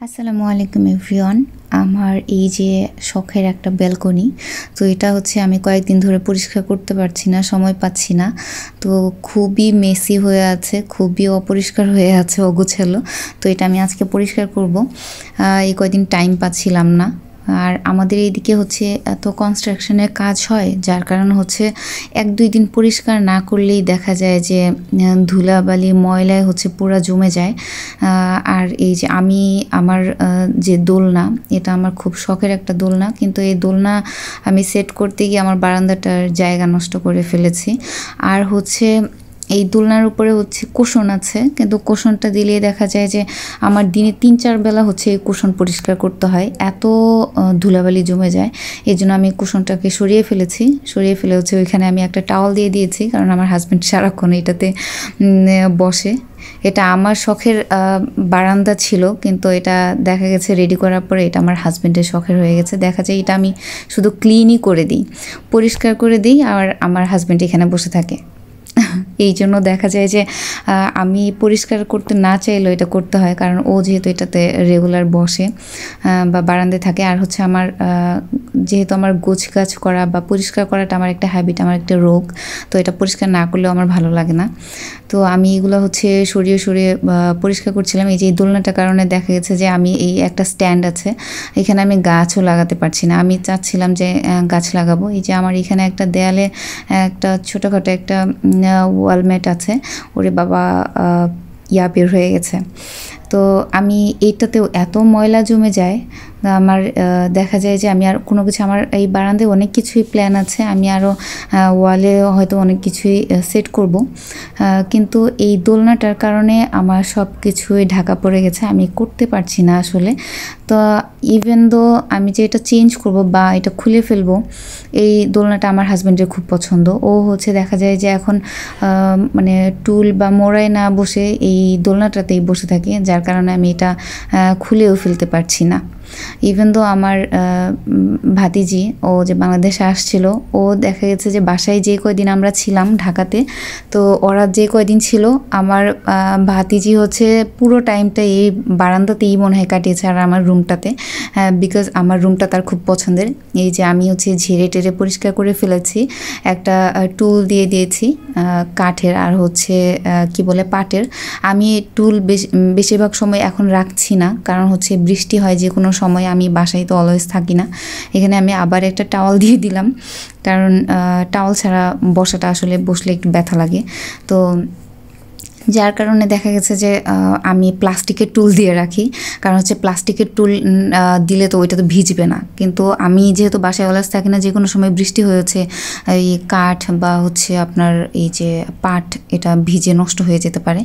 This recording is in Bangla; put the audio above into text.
আসসালামু আলাইকুম এভরিওয়ান। আমার এই যে শখের একটা ব্যালকনি, তো এটা হচ্ছে আমি কয়েকদিন ধরে পরিষ্কার করতে পারছি না, সময় পাচ্ছি না। তো খুবই মেসি হয়ে আছে, খুবই অপরিষ্কার হয়ে আছে, অগোছালো। তো এটা আমি আজকে পরিষ্কার করব। এই কয়দিন টাইম পাচ্ছিলাম না। আর আমাদের এইদিকে হচ্ছে এত কনস্ট্রাকশনের কাজ হয়, যার কারণে হচ্ছে 1-2 দিন পরিষ্কার না করলেই দেখা যায় যে ধুলাবালি ময়লায় হচ্ছে পুরা জমে যায়। আর এই যে আমি আমার যে দোলনা, এটা আমার খুব শখের একটা দোলনা, কিন্তু এই দোলনা আমি সেট করতে গিয়ে আমার বারান্দাটার জায়গা নষ্ট করে ফেলেছি। আর হচ্ছে এই দোলনার উপরে হচ্ছে কুশন আছে, কিন্তু কুশনটা দিলে দেখা যায় যে আমার দিনে 3-4 বেলা হচ্ছে এই কুশন পরিষ্কার করতে হয়, এত ধুলাবালি জমে যায়। এই জন্য আমি কুশনটাকে সরিয়ে ফেলেছি, সরিয়ে ফেলে হচ্ছে ওইখানে আমি একটা টাওয়াল দিয়ে দিয়েছি, কারণ আমার হাজব্যান্ড সারাক্ষণ এটাতে বসে। এটা আমার শখের বারান্দা ছিল, কিন্তু এটা দেখা গেছে রেডি করার পরে এটা আমার হাজব্যান্ডের শখের হয়ে গেছে। দেখা যায় এটা আমি শুধু ক্লিনই করে দিই, পরিষ্কার করে দিই, আর আমার হাজব্যান্ড এখানে বসে থাকে। এই জন্য দেখা যায় যে আমি পরিষ্কার করতে না চাইলেও এটা করতে হয়, কারণ ও যেহেতু এটাতে রেগুলার বসে বা বারান্দায় থাকে। আর হচ্ছে আমার যেহেতু আমার গোছগাছ করা বা পরিষ্কার করাটা আমার একটা হ্যাবিট, আমার একটা রোগ, তো এটা পরিষ্কার না করলেও আমার ভালো লাগে না। তো আমি এগুলো হচ্ছে সরিয়ে সরিয়ে পরিষ্কার করছিলাম। এই যে এই দোলনাটার কারণে দেখা গেছে যে আমি এই একটা স্ট্যান্ড আছে, এখানে আমি গাছও লাগাতে পারছি না। আমি চাচ্ছিলাম যে গাছ লাগাবো। এই যে আমার এখানে একটা দেয়ালে একটা ছোটোখাটো একটা ওয়ালমেট আছে, ওরে বাবা বের হয়ে গেছে। তো আমি এইটাতেও এত ময়লা জমে যায়, আমার দেখা যায় যে আমি আর কোনো কিছু, আমার এই বারান্দায় অনেক কিছুই প্ল্যান আছে, আমি আরও ওয়ালে হয়তো অনেক কিছুই সেট করব, কিন্তু এই দোলনাটার কারণে আমার সব কিছুই ঢাকা পড়ে গেছে, আমি করতে পারছি না আসলে। তো ইভেন দো আমি যে এটা চেঞ্জ করব বা এটা খুলে ফেলবো, এই দোলনাটা আমার হাজব্যান্ডের খুব পছন্দ। ও হচ্ছে দেখা যায় যে এখন মানে টুল বা মোড়ায় না বসে এই দোলনাটাতেই বসে থাকে, যার কারণে আমি এটা খুলেও ফেলতে পারছি না। ইভেন দো আমার ভাতিজি, ও যে বাংলাদেশে আসছিল, ও দেখা গেছে যে বাসায় যে কয়দিন আমরা ছিলাম ঢাকাতে, তো ওরা যে কয়দিন ছিল, আমার ভাতিজি হচ্ছে পুরো টাইমটা এই বারান্দাতেই মনে হয় কাটিয়েছে, আর আমার রুমটাতে, বিকজ আমার রুমটা তার খুব পছন্দের। এই যে আমি হচ্ছে ঝেড়ে টেরে পরিষ্কার করে ফেলেছি, একটা টুল দিয়ে দিয়েছি কাঠের আর হচ্ছে কি বলে পাটের। আমি টুল বেশিরভাগ সময় এখন রাখছি না, কারণ হচ্ছে বৃষ্টি হয় যে কোনো সময়, আমি বাসায় তো অলওয়েজ থাকি না। এখানে আমি আবার একটা টাওয়াল দিয়ে দিলাম, কারণ টাওয়াল ছাড়া বসাটা আসলে বসলে একটু ব্যথা লাগে। তো যার কারণে দেখা গেছে যে আমি প্লাস্টিকের টুল দিয়ে রাখি, কারণ হচ্ছে প্লাস্টিকের টুল দিলে তো ওইটা তো ভিজবে না। কিন্তু আমি যেহেতু বাসায় অলওয়েজ থাকি না, যে কোনো সময় বৃষ্টি হয়েছে, এই কাঠ বা হচ্ছে আপনার এই যে পাট, এটা ভিজে নষ্ট হয়ে যেতে পারে।